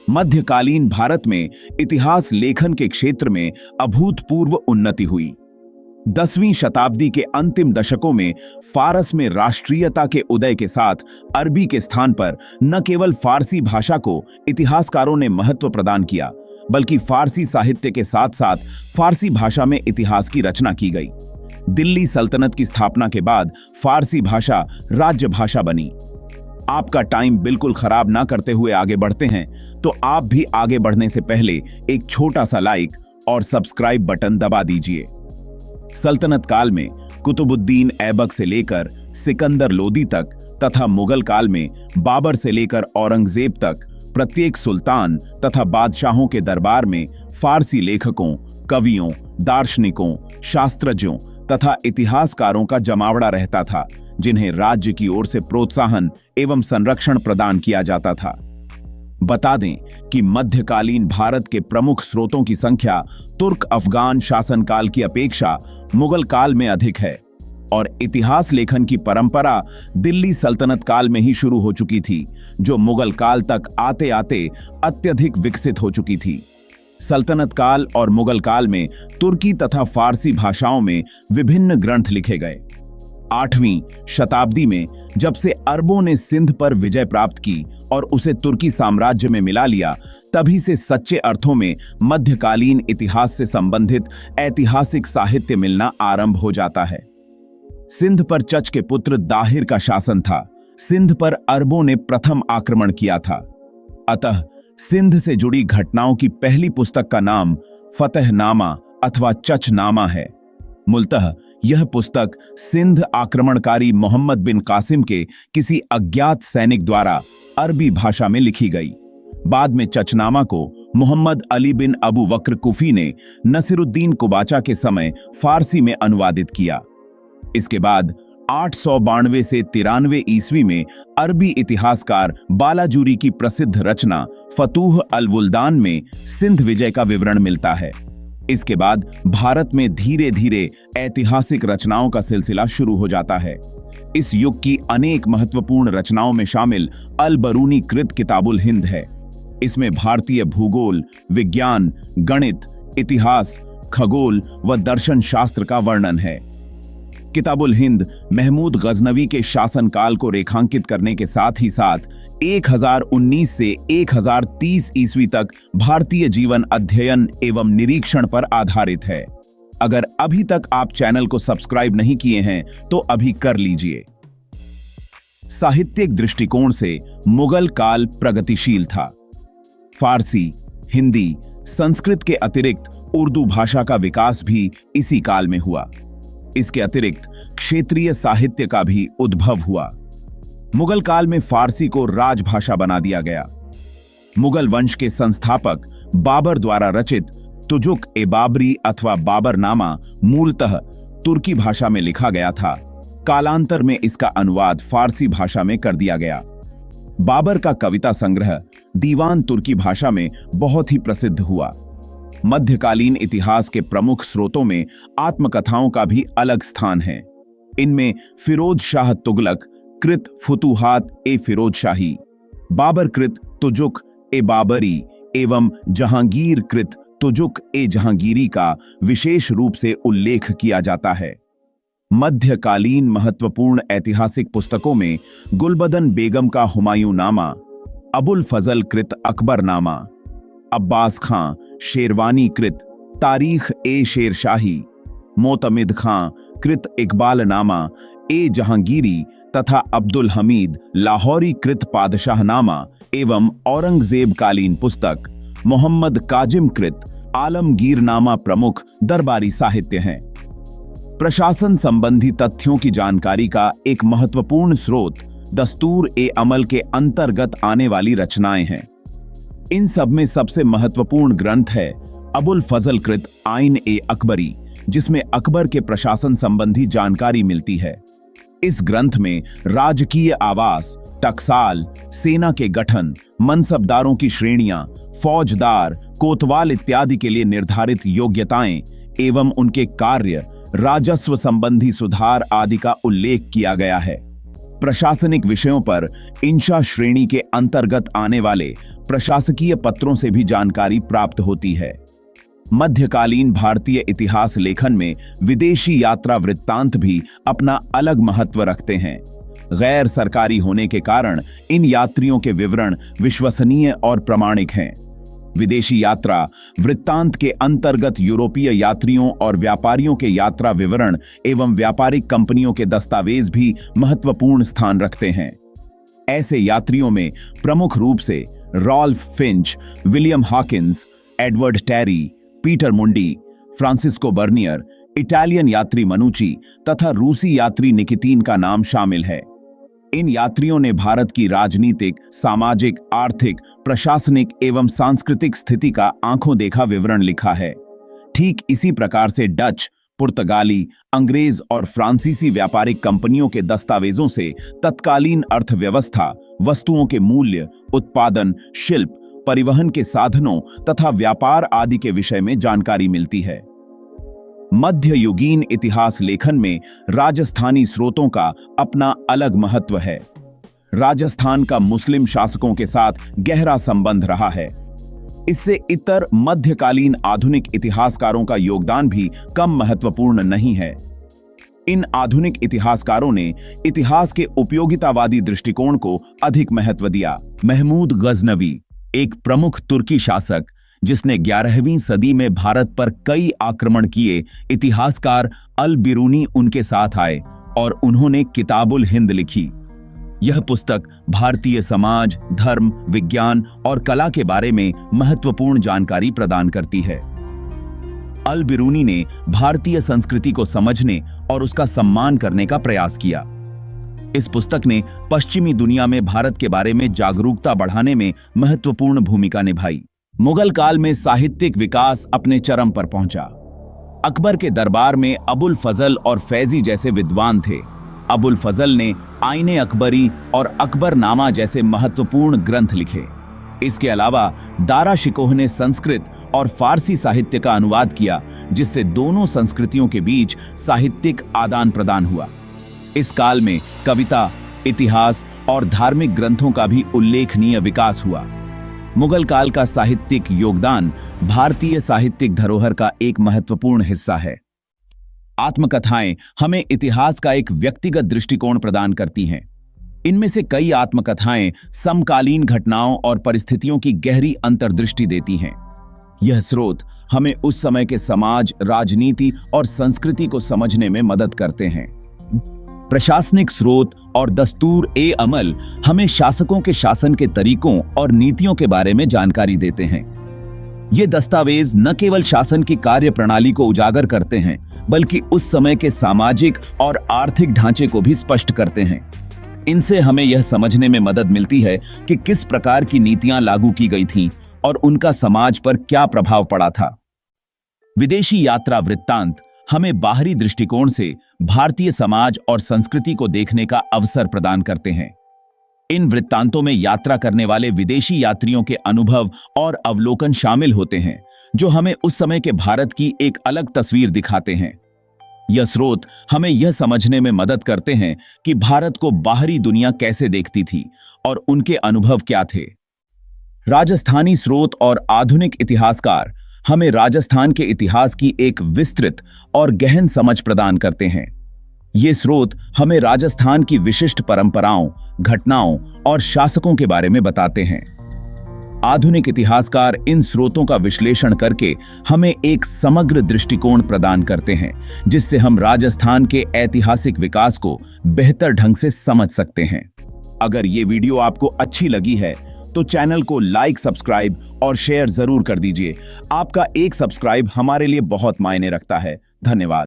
मध्यकालीन भारत में इतिहास लेखन के क्षेत्र में अभूतपूर्व उन्नति हुई। 10वीं शताब्दी के अंतिम दशकों में फारस में राष्ट्रीयता के उदय के साथ अरबी के स्थान पर न केवल फारसी भाषा को इतिहासकारों ने महत्व प्रदान किया, बल्कि फारसी साहित्य के साथ साथ फारसी भाषा में इतिहास की रचना की गई। दिल्ली सल्तनत की स्थापना के बाद फारसी भाषा राज्य भाषा बनी। आपका टाइम बिल्कुल खराब ना करते हुए आगे बढ़ते हैं, तो आप भी आगे बढ़ने से पहले एक छोटा सा लाइक और सब्सक्राइब बटन दबा दीजिए। सल्तनत काल में कुतुबुद्दीन ऐबक से लेकर सिकंदर लोदी तक तथा मुगल काल में बाबर से लेकर औरंगजेब तक प्रत्येक सुल्तान तथा बादशाहों के दरबार में फारसी लेखकों, कवियों, दार्शनिकों, शास्त्रज्ञों तथा इतिहासकारों का जमावड़ा रहता था, जिन्हें राज्य की ओर से प्रोत्साहन एवं संरक्षण प्रदान किया जाता था। बता दें कि मध्यकालीन भारत के प्रमुख स्रोतों की संख्या तुर्क अफगान शासनकाल की अपेक्षा मुगल काल में अधिक है और इतिहास लेखन की परंपरा दिल्ली सल्तनत काल में ही शुरू हो चुकी थी, जो मुगल काल तक आते आते अत्यधिक विकसित हो चुकी थी। सल्तनत काल और मुगल काल में तुर्की तथा फारसी भाषाओं में विभिन्न ग्रंथ लिखे गए। 8वीं शताब्दी में जब से अरबों ने सिंध पर विजय प्राप्त की और उसे तुर्की साम्राज्य में मिला लिया, तभी से सच्चे अर्थों में मध्यकालीन इतिहास से संबंधित ऐतिहासिक साहित्य मिलना आरंभ हो जाता है। सिंध पर चच के पुत्र दाहिर का शासन था। सिंध पर अरबों ने प्रथम आक्रमण किया था। अतः सिंध से जुड़ी घटनाओं की पहली पुस्तक का नाम फतहनामा अथवा चचनामा है। मूलतः यह पुस्तक सिंध आक्रमणकारी मोहम्मद बिन कासिम के किसी अज्ञात सैनिक द्वारा अरबी भाषा में लिखी गई। बाद में चचनामा को मोहम्मद अली बिन अबू वक्र कुफी ने नसीरुद्दीन कुबाचा के समय फारसी में अनुवादित किया। इसके बाद 892 से 93 ईस्वी में अरबी इतिहासकार बालाजूरी की प्रसिद्ध रचना फतूह अल-वुल्दान में सिंध विजय का विवरण मिलता है। इसके बाद भारत में धीरे धीरे ऐतिहासिक रचनाओं का सिलसिला शुरू हो जाता है। इस युग की अनेक महत्वपूर्ण रचनाओं में शामिल अल-बरूनी कृत किताबुल हिंद है। इसमें भारतीय भूगोल, विज्ञान, गणित, इतिहास, खगोल व दर्शन शास्त्र का वर्णन है। किताबुल हिंद महमूद गजनवी के शासनकाल को रेखांकित करने के साथ ही साथ 1019 से 1030 ईस्वी तक भारतीय जीवन अध्ययन एवं निरीक्षण पर आधारित है। अगर अभी तक आप चैनल को सब्सक्राइब नहीं किए हैं तो अभी कर लीजिए। साहित्यिक दृष्टिकोण से मुगल काल प्रगतिशील था। फारसी, हिंदी, संस्कृत के अतिरिक्त उर्दू भाषा का विकास भी इसी काल में हुआ। इसके अतिरिक्त क्षेत्रीय साहित्य का भी उद्भव हुआ। मुगल काल में फारसी को राजभाषा बना दिया गया। मुगल वंश के संस्थापक बाबर द्वारा रचित तुजुक-ए-बाबरी अथवा बाबरनामा मूलतः तुर्की भाषा में लिखा गया था। कालांतर में इसका अनुवाद फारसी भाषा में कर दिया गया। बाबर का कविता संग्रह दीवान तुर्की भाषा में बहुत ही प्रसिद्ध हुआ। मध्यकालीन इतिहास के प्रमुख स्रोतों में आत्मकथाओं का भी अलग स्थान है। इनमें फिरोज शाह तुगलक कृत फुतुहात-ए-फिरोज शाही, बाबर कृत तुजुक-ए-बाबरी एवं जहांगीर कृत तुजुक-ए-जहांगीरी का विशेष रूप से उल्लेख किया जाता है। मध्यकालीन महत्वपूर्ण ऐतिहासिक पुस्तकों में गुलबदन बेगम का हुमायूंनामा, अबुल फजल कृत अकबरनामा, अब्बास खां शेरवानी कृत तारीख-ए-शेरशाही, मोतमिद खां कृत इकबालनामा ए जहांगीरी तथा अब्दुल हमीद लाहौरी कृत पादशाहनामा एवं औरंगजेब कालीन पुस्तक मोहम्मद काजिम कृत आलमगीरनामा प्रमुख दरबारी साहित्य हैं। प्रशासन संबंधी तथ्यों की जानकारी का एक महत्वपूर्ण स्रोत दस्तूर-ए-अमल के अंतर्गत आने वाली रचनाएं हैं। इन सब में सबसे महत्वपूर्ण ग्रंथ है अबुल फजल कृत आइन-ए-अकबरी, जिसमें अकबर के प्रशासन संबंधी जानकारी मिलती है। इस ग्रंथ में राजकीय आवास, टकसाल, सेना के गठन, मनसबदारों की श्रेणियां, फौजदार, कोतवाल इत्यादि के लिए निर्धारित योग्यताएं एवं उनके कार्य, राजस्व संबंधी सुधार आदि का उल्लेख किया गया है। प्रशासनिक विषयों पर इंशा श्रेणी के अंतर्गत आने वाले प्रशासकीय पत्रों से भी जानकारी प्राप्त होती है। मध्यकालीन भारतीय इतिहास लेखन में विदेशी यात्रा वृत्तांत भी अपना अलग महत्व रखते हैं। गैर सरकारी होने के कारण इन यात्रियों के विवरण विश्वसनीय और प्रामाणिक हैं। विदेशी यात्रा वृत्तांत के अंतर्गत यूरोपीय यात्रियों और व्यापारियों के यात्रा विवरण एवं व्यापारिक कंपनियों के दस्तावेज भी महत्वपूर्ण स्थान रखते हैं। ऐसे यात्रियों में प्रमुख रूप से Ralph Finch, William Hawkins, Edward Terry, Peter Mundy, Francisco Bernier, Italian यात्री मनुची तथा रूसी यात्री निकितीन का नाम शामिल है। इन यात्रियों ने भारत की राजनीतिक, सामाजिक, आर्थिक, प्रशासनिक एवं सांस्कृतिक स्थिति का आंखों देखा विवरण लिखा है। ठीक इसी प्रकार से डच, पुर्तगाली, अंग्रेज और फ्रांसीसी व्यापारिक कंपनियों के दस्तावेजों से तत्कालीन अर्थव्यवस्था, वस्तुओं के मूल्य, उत्पादन, शिल्प, परिवहन के साधनों तथा व्यापार आदि के विषय में जानकारी मिलती है। मध्ययुगीन इतिहास लेखन में राजस्थानी स्रोतों का अपना अलग महत्व है। राजस्थान का मुस्लिम शासकों के साथ गहरा संबंध रहा है। इससे इतर मध्यकालीन आधुनिक इतिहासकारों का योगदान भी कम महत्वपूर्ण नहीं है। इन आधुनिक इतिहासकारों ने इतिहास के उपयोगितावादी दृष्टिकोण को अधिक महत्व दिया। महमूद गजनवी, एक प्रमुख तुर्की शासक जिसने 11वीं सदी में भारत पर कई आक्रमण किए, इतिहासकार अल बिरूनी उनके साथ आए और उन्होंने किताबुल हिंद लिखी। यह पुस्तक भारतीय समाज, धर्म, विज्ञान और कला के बारे में महत्वपूर्ण जानकारी प्रदान करती है। अल बिरूनी ने भारतीय संस्कृति को समझने और उसका सम्मान करने का प्रयास किया। इस पुस्तक ने पश्चिमी दुनिया में भारत के बारे में जागरूकता बढ़ाने में महत्वपूर्ण भूमिका निभाई। मुगल काल में साहित्यिक विकास अपने चरम पर पहुंचा। अकबर के दरबार में अबुल फजल और फैजी जैसे विद्वान थे। अबुल फजल ने आईने अकबरी और अकबरनामा जैसे महत्वपूर्ण ग्रंथ लिखे। इसके अलावा दारा शिकोह ने संस्कृत और फारसी साहित्य का अनुवाद किया, जिससे दोनों संस्कृतियों के बीच साहित्यिक आदान प्रदान हुआ। इस काल में कविता, इतिहास और धार्मिक ग्रंथों का भी उल्लेखनीय विकास हुआ। मुगल काल का साहित्यिक योगदान भारतीय साहित्यिक धरोहर का एक महत्वपूर्ण हिस्सा है। आत्मकथाएं हमें इतिहास का एक व्यक्तिगत दृष्टिकोण प्रदान करती हैं। इनमें से कई आत्मकथाएं समकालीन घटनाओं और परिस्थितियों की गहरी अंतर्दृष्टि देती हैं। यह स्रोत हमें उस समय के समाज, राजनीति और संस्कृति को समझने में मदद करते हैं। प्रशासनिक स्रोत और दस्तूर ए अमल हमें शासकों के शासन के तरीकों और नीतियों के बारे में जानकारी देते हैं। ये दस्तावेज न केवल शासन की कार्य प्रणाली को उजागर करते हैं, बल्कि उस समय के सामाजिक और आर्थिक ढांचे को भी स्पष्ट करते हैं। इनसे हमें यह समझने में मदद मिलती है कि किस प्रकार की नीतियां लागू की गई थीं और उनका समाज पर क्या प्रभाव पड़ा था। विदेशी यात्रा वृत्तांत हमें बाहरी दृष्टिकोण से भारतीय समाज और संस्कृति को देखने का अवसर प्रदान करते हैं। इन वृत्तांतों में यात्रा करने वाले विदेशी यात्रियों के अनुभव और अवलोकन शामिल होते हैं, जो हमें उस समय के भारत की एक अलग तस्वीर दिखाते हैं। यह स्रोत हमें यह समझने में मदद करते हैं कि भारत को बाहरी दुनिया कैसे देखती थी और उनके अनुभव क्या थे। राजस्थानी स्रोत और आधुनिक इतिहासकार हमें राजस्थान के इतिहास की एक विस्तृत और गहन समझ प्रदान करते हैं। ये स्रोत हमें राजस्थान की विशिष्ट परंपराओं, घटनाओं और शासकों के बारे में बताते हैं। आधुनिक इतिहासकार इन स्रोतों का विश्लेषण करके हमें एक समग्र दृष्टिकोण प्रदान करते हैं, जिससे हम राजस्थान के ऐतिहासिक विकास को बेहतर ढंग से समझ सकते हैं। अगर ये वीडियो आपको अच्छी लगी है तो चैनल को लाइक, सब्सक्राइब और शेयर जरूर कर दीजिए। आपका एक सब्सक्राइब हमारे लिए बहुत मायने रखता है। धन्यवाद।